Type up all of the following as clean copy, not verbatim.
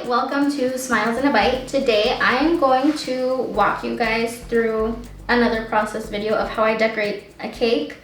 Hi, welcome to Smiles in a Bite. Today I am going to walk you guys through another process video of how I decorate a cake.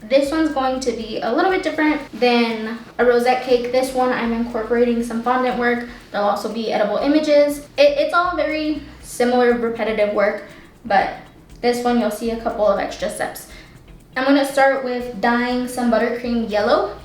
This one's going to be a little bit different than a rosette cake. This one I'm incorporating some fondant work. There'll also be edible images. It's all very similar repetitive work, but this one you'll see a couple of extra steps. I'm going to start with dyeing some buttercream yellow.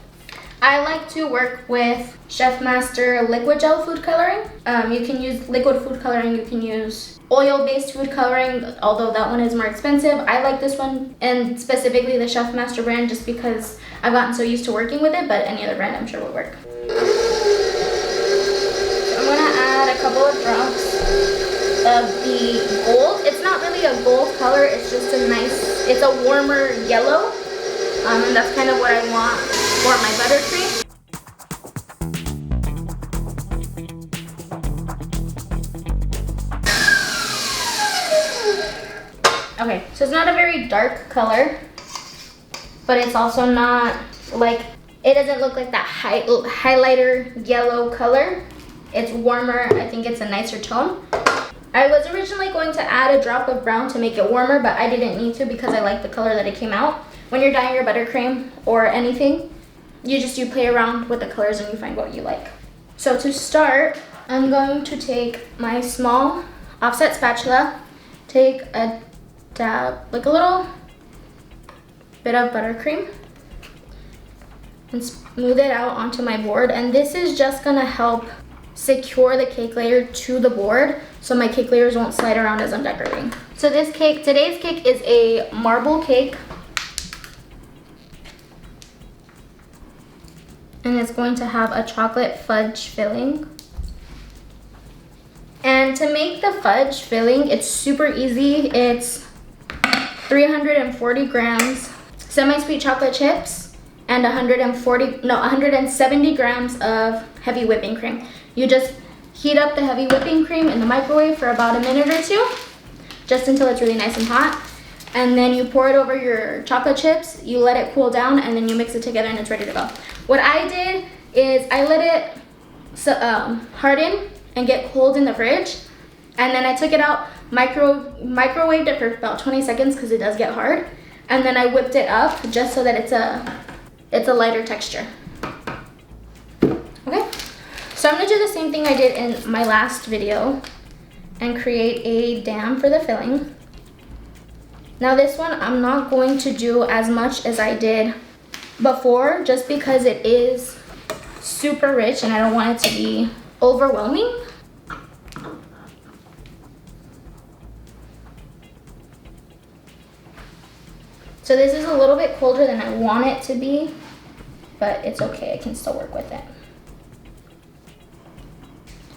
I like to work with Chef Master liquid gel food coloring. You can use liquid food coloring, you can use oil-based food coloring, although that one is more expensive. I like this one, and specifically the Chef Master brand, just because I've gotten so used to working with it, but any other brand I'm sure will work. I'm gonna add a couple of drops of the gold. It's not really a gold color, it's just it's a warmer yellow, and that's kind of what I want for my buttercream. Okay, so it's not a very dark color, but it's also not like, it doesn't look like that highlighter yellow color. It's warmer, I think it's a nicer tone. I was originally going to add a drop of brown to make it warmer, but I didn't need to because I like the color that it came out. When you're dyeing your buttercream or anything, you play around with the colors and you find what you like. So to start, I'm going to take my small offset spatula, take a dab, like a little bit of buttercream, and smooth it out onto my board. And this is just gonna help secure the cake layer to the board so my cake layers won't slide around as I'm decorating. So today's cake is a marble cake. And it's going to have a chocolate fudge filling. And to make the fudge filling, it's super easy. It's 340 grams semi-sweet chocolate chips and 170 grams of heavy whipping cream. You just heat up the heavy whipping cream in the microwave for about a minute or two, just until it's really nice and hot. And then you pour it over your chocolate chips, you let it cool down, and then you mix it together and it's ready to go. What I did is I let it harden and get cold in the fridge, and then I took it out, microwaved it for about 20 seconds because it does get hard, and then I whipped it up just so that it's a lighter texture. Okay, so I'm gonna do the same thing I did in my last video and create a dam for the filling. Now this one I'm not going to do as much as I did before, just because it is super rich and I don't want it to be overwhelming. So this is a little bit colder than I want it to be, but it's okay, I can still work with it.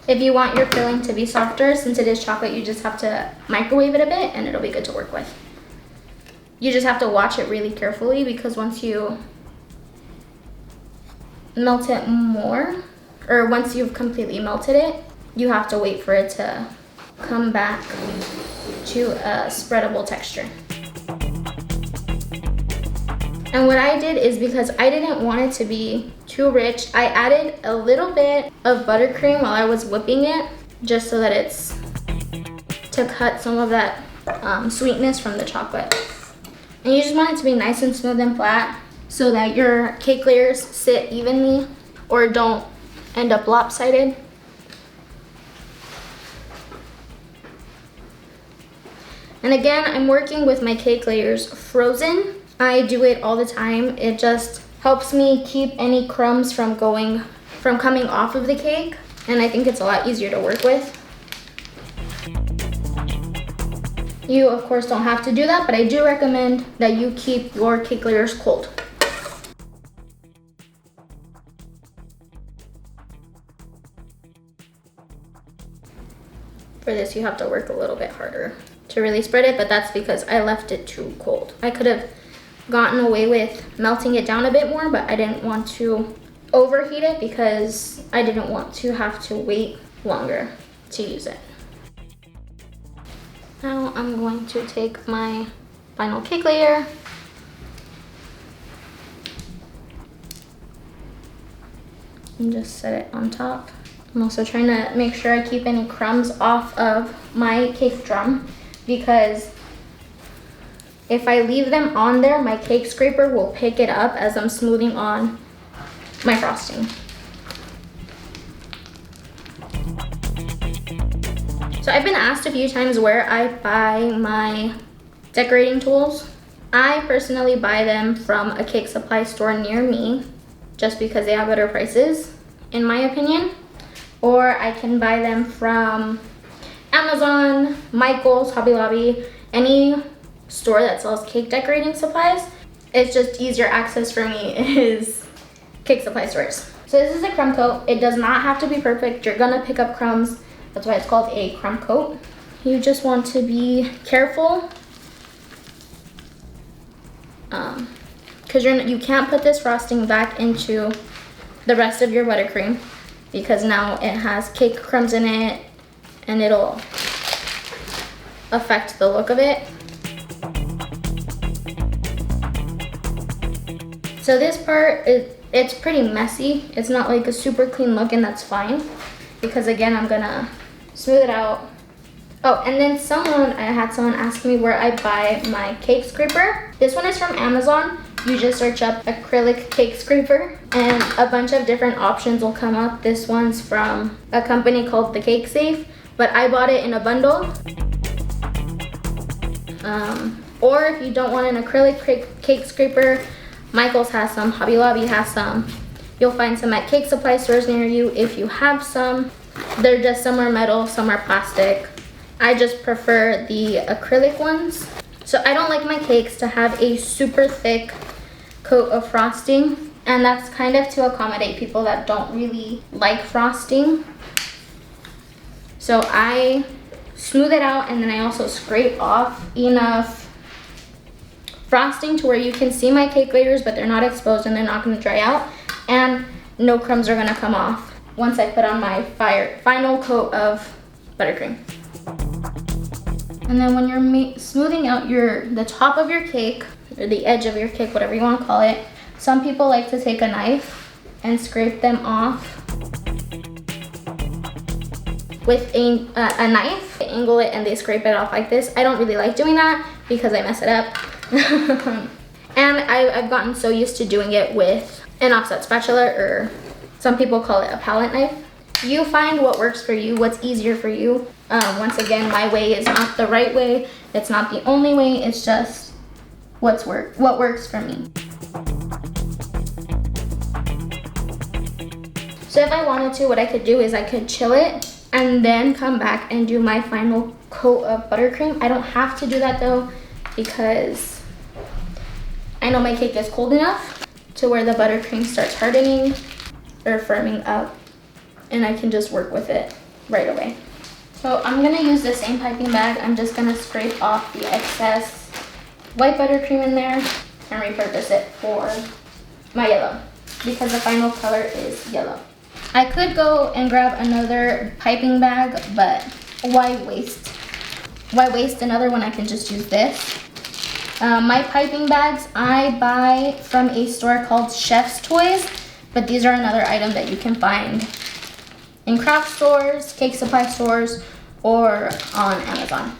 If you want your filling to be softer, since it is chocolate, you just have to microwave it a bit and it'll be good to work with. You just have to watch it really carefully, because once you melt it more, or once you've completely melted it, you have to wait for it to come back to a spreadable texture. And what I did is, because I didn't want it to be too rich, I added a little bit of buttercream while I was whipping it, just so that it's to cut some of that sweetness from the chocolate. And you just want it to be nice and smooth and flat so that your cake layers sit evenly or don't end up lopsided. And again, I'm working with my cake layers frozen. I do it all the time. It just helps me keep any crumbs from coming off of the cake, and I think it's a lot easier to work with. You of course don't have to do that, but I do recommend that you keep your cake layers cold. For this, you have to work a little bit harder to really spread it, but that's because I left it too cold. I could have gotten away with melting it down a bit more, but I didn't want to overheat it because I didn't want to have to wait longer to use it. Now I'm going to take my final cake layer and just set it on top. I'm also trying to make sure I keep any crumbs off of my cake drum, because if I leave them on there, my cake scraper will pick it up as I'm smoothing on my frosting. So I've been asked a few times where I buy my decorating tools. I personally buy them from a cake supply store near me, just because they have better prices, in my opinion. Or I can buy them from Amazon, Michael's, Hobby Lobby, any store that sells cake decorating supplies. It's just easier access for me is cake supply stores. So this is a crumb coat. It does not have to be perfect. You're gonna pick up crumbs. That's why it's called a crumb coat. You just want to be careful, because you can't put this frosting back into the rest of your buttercream, because now it has cake crumbs in it and it'll affect the look of it. So this part, it's pretty messy. It's not like a super clean look, and that's fine, because again, I'm gonna smooth it out. Oh, and then I had someone ask me where I buy my cake scraper. This one is from Amazon. You just search up acrylic cake scraper and a bunch of different options will come up. This one's from a company called The Cake Safe, but I bought it in a bundle. Or if you don't want an acrylic cake scraper, Michael's has some, Hobby Lobby has some. You'll find some at cake supply stores near you if you have some. They're just, some are metal, some are plastic. I just prefer the acrylic ones. So I don't like my cakes to have a super thick coat of frosting, and that's kind of to accommodate people that don't really like frosting. So I smooth it out, and then I also scrape off enough frosting to where you can see my cake layers, but they're not exposed and they're not going to dry out, and no crumbs are going to come off once I put on my final coat of buttercream. And then when you're smoothing out the top of your cake, or the edge of your cake, whatever you want to call it, some people like to take a knife and scrape them off with a knife. They angle it and they scrape it off like this. I don't really like doing that because I mess it up. And I've gotten so used to doing it with an offset spatula, or some people call it a palette knife. You find what works for you, what's easier for you. Once again, my way is not the right way. It's not the only way. It's just what works for me. So if I wanted to, what I could do is I could chill it and then come back and do my final coat of buttercream. I don't have to do that though, because I know my cake is cold enough to where the buttercream starts hardening or firming up, and I can just work with it right away. So I'm gonna use the same piping bag. I'm just gonna scrape off the excess white buttercream in there and repurpose it for my yellow, because the final color is yellow. I could go and grab another piping bag, but why waste? Why waste another when I can just use this? My piping bags I buy from a store called Chef's Toys, but these are another item that you can find in craft stores, cake supply stores, or on Amazon.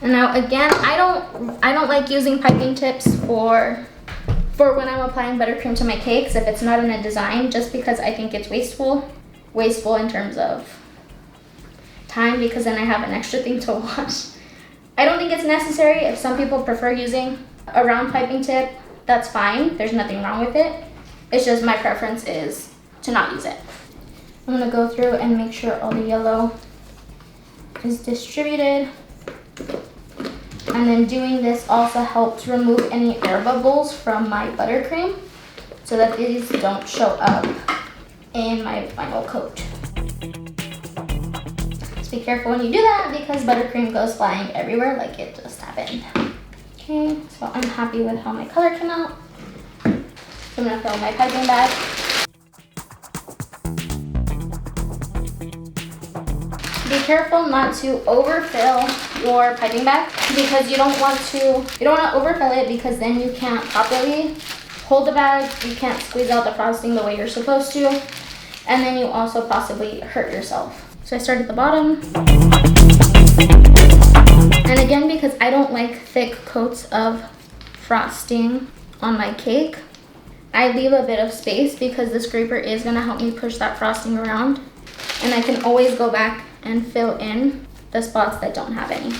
And now again, I don't like using piping tips for when I'm applying buttercream to my cakes if it's not in a design, just because I think it's wasteful in terms of time, because then I have an extra thing to wash. I don't think it's necessary. If some people prefer using a round piping tip, that's fine. There's nothing wrong with it. It's just my preference is to not use it. I'm gonna go through and make sure all the yellow is distributed. And then doing this also helps remove any air bubbles from my buttercream so that these don't show up in my final coat. Just be careful when you do that because buttercream goes flying everywhere like it just happened. Okay, so I'm happy with how my color came out. So I'm gonna fill my piping bag. Be careful not to overfill your piping bag because you don't want to overfill it because then you can't properly hold the bag, you can't squeeze out the frosting the way you're supposed to, and then you also possibly hurt yourself. So I start at the bottom. And again, because I don't like thick coats of frosting on my cake, I leave a bit of space because the scraper is gonna help me push that frosting around, and I can always go back and fill in the spots that don't have any.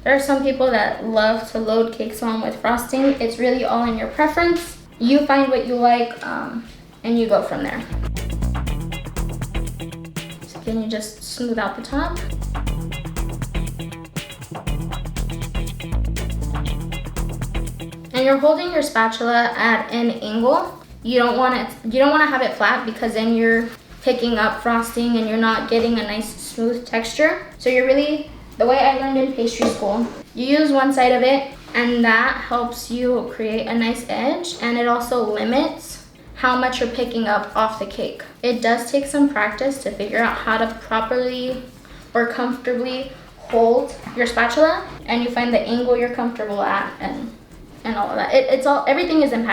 There are some people that love to load cakes on with frosting. It's really all in your preference. You find what you like and you go from there. So then you just smooth out the top. And you're holding your spatula at an angle. You don't want to have it flat because then you're picking up frosting and you're not getting a nice smooth texture. So you're really, the way I learned in pastry school, you use one side of it and that helps you create a nice edge, and it also limits how much you're picking up off the cake. It does take some practice to figure out how to properly or comfortably hold your spatula, and you find the angle you're comfortable at and all of that. Everything is in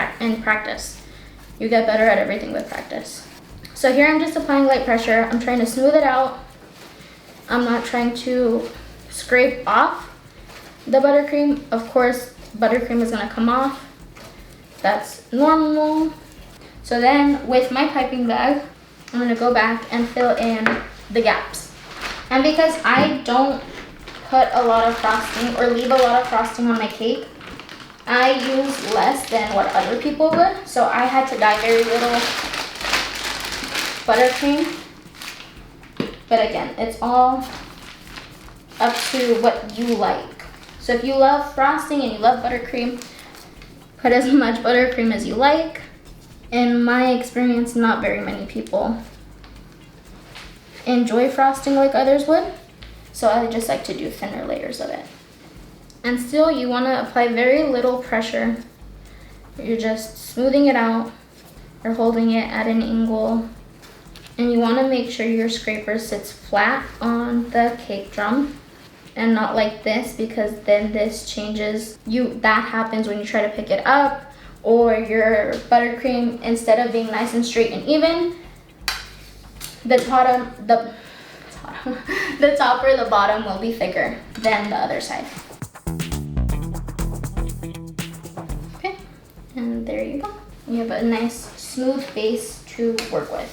practice. You get better at everything with practice. So here I'm just applying light pressure. I'm trying to smooth it out. I'm not trying to scrape off the buttercream. Of course, buttercream is gonna come off. That's normal. So then with my piping bag, I'm gonna go back and fill in the gaps. And because I don't put a lot of frosting or leave a lot of frosting on my cake, I use less than what other people would. So I had to dye very little buttercream. But again, it's all up to what you like. So if you love frosting and you love buttercream, put as much buttercream as you like. In my experience, not very many people enjoy frosting like others would. So I just like to do thinner layers of it. And still, you want to apply very little pressure. You're just smoothing it out or holding it at an angle. And you want to make sure your scraper sits flat on the cake drum and not like this, because then this changes. That happens when you try to pick it up, or your buttercream, instead of being nice and straight and even, the top or the bottom will be thicker than the other side. Okay, and there you go. You have a nice smooth base to work with.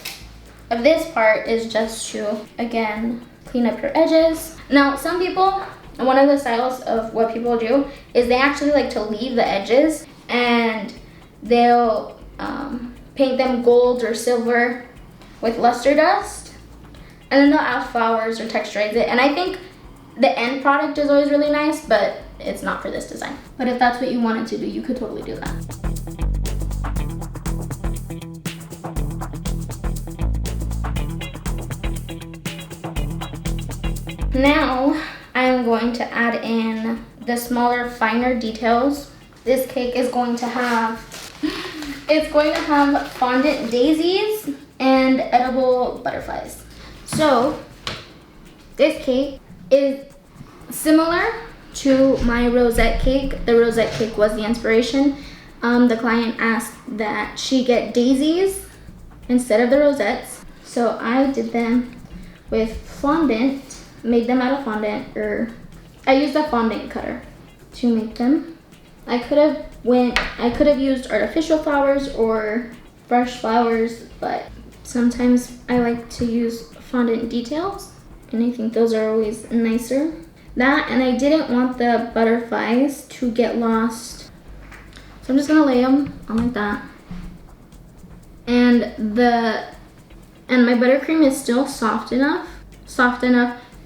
This part is just to, again, clean up your edges. Now, some people, one of the styles of what people do is they actually like to leave the edges and they'll paint them gold or silver with luster dust, and then they'll add flowers or texturize it. And I think the end product is always really nice, but it's not for this design. But if that's what you wanted to do, you could totally do that. Now I'm going to add in the smaller, finer details. This cake is going to have, fondant daisies and edible butterflies. So this cake is similar to my rosette cake. The rosette cake was the inspiration. The client asked that she get daisies instead of the rosettes. So I did them with fondant. Made them out of fondant, or I used a fondant cutter to make them. I could have used artificial flowers or brush flowers, but sometimes I like to use fondant details, and I think those are always nicer. That, and I didn't want the butterflies to get lost, so I'm just gonna lay them on like that. And my buttercream is still soft enough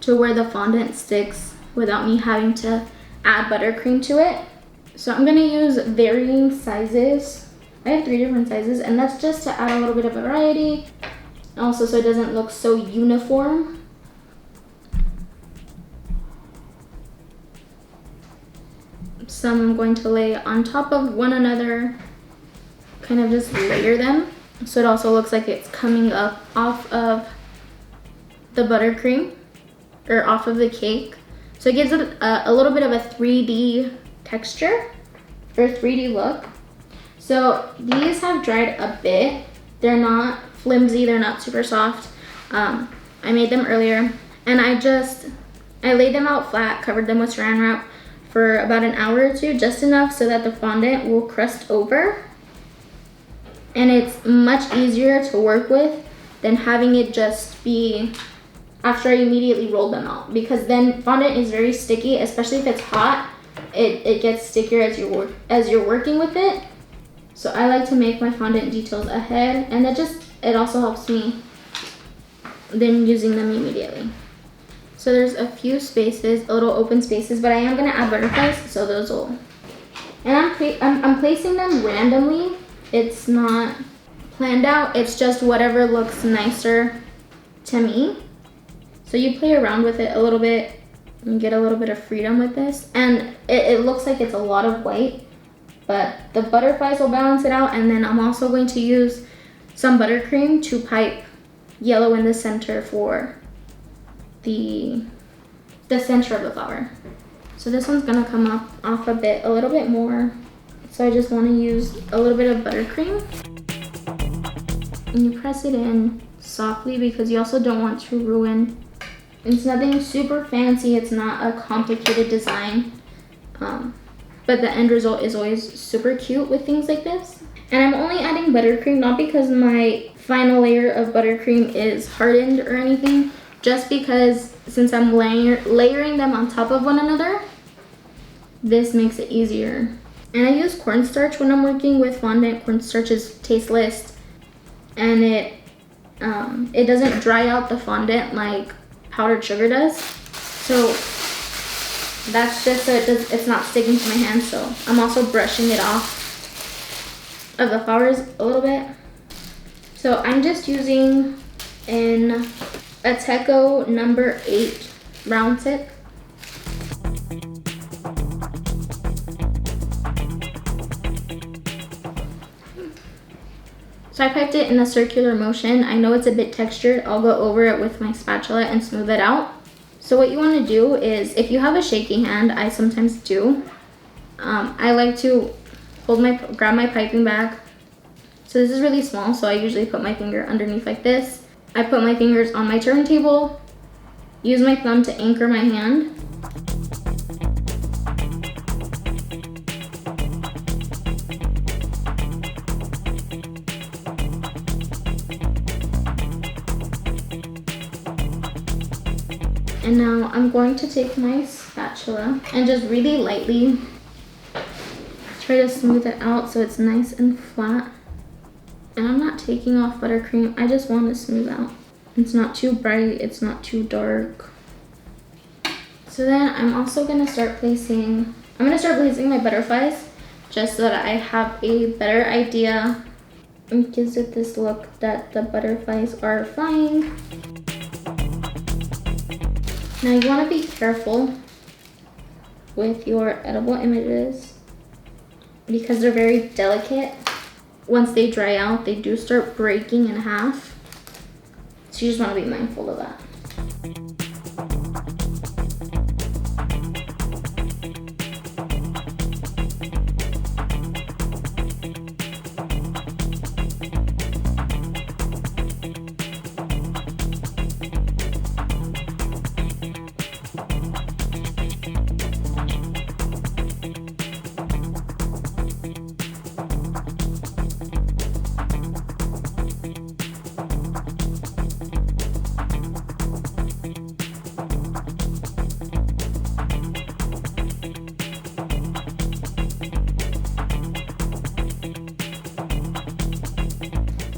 to where the fondant sticks without me having to add buttercream to it. So I'm gonna use varying sizes. I have 3 different sizes, and that's just to add a little bit of variety. Also, so it doesn't look so uniform. Some I'm going to lay on top of one another, kind of just layer them. So it also looks like it's coming up off of the buttercream, or off of the cake. So it gives it a little bit of a 3D texture, or 3D look. So these have dried a bit. They're not flimsy, they're not super soft. I made them earlier, and I laid them out flat, covered them with saran wrap for about an hour or 2, just enough so that the fondant will crust over. And it's much easier to work with than having it just be after I immediately roll them out, because then fondant is very sticky, especially if it's hot. It gets stickier as you're working with it. So I like to make my fondant details ahead, and it also helps me then using them immediately. So there's a few spaces, little open spaces, but I am gonna add butterflies, so those will. And I'm placing them randomly. It's not planned out, it's just whatever looks nicer to me. So you play around with it a little bit and get a little bit of freedom with this. And it looks like it's a lot of white, but the butterflies will balance it out. And then I'm also going to use some buttercream to pipe yellow in the center for the center of the flower. So this one's gonna come up off a little bit more. So I just wanna use a little bit of buttercream. And you press it in softly because you also don't want to ruin. It's nothing super fancy, it's not a complicated design. But the end result is always super cute with things like this. And I'm only adding buttercream, not because my final layer of buttercream is hardened or anything, just because since I'm layering them on top of one another, this makes it easier. And I use cornstarch when I'm working with fondant. Cornstarch is tasteless, and it doesn't dry out the fondant like powdered sugar does. So that's just so it's not sticking to my hand. So I'm also brushing it off of the flowers a little bit. So I'm just using a Teco number 8 round tip. So I piped it in a circular motion. I know it's a bit textured. I'll go over it with my spatula and smooth it out. So what you want to do is, if you have a shaky hand, I sometimes do, I like to grab my piping bag. So this is really small, so I usually put my finger underneath like this. I put my fingers on my turntable, use my thumb to anchor my hand. And now I'm going to take my spatula and just really lightly try to smooth it out so it's nice and flat. And I'm not taking off buttercream, I just want to smooth out. It's not too bright, it's not too dark. So then I'm also gonna start placing my butterflies just so that I have a better idea. It gives it this look that the butterflies are flying. Now you want to be careful with your edible images because they're very delicate. Once they dry out, they do start breaking in half. So you just want to be mindful of that.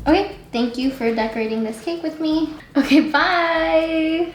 Okay, thank you for decorating this cake with me. Okay, bye!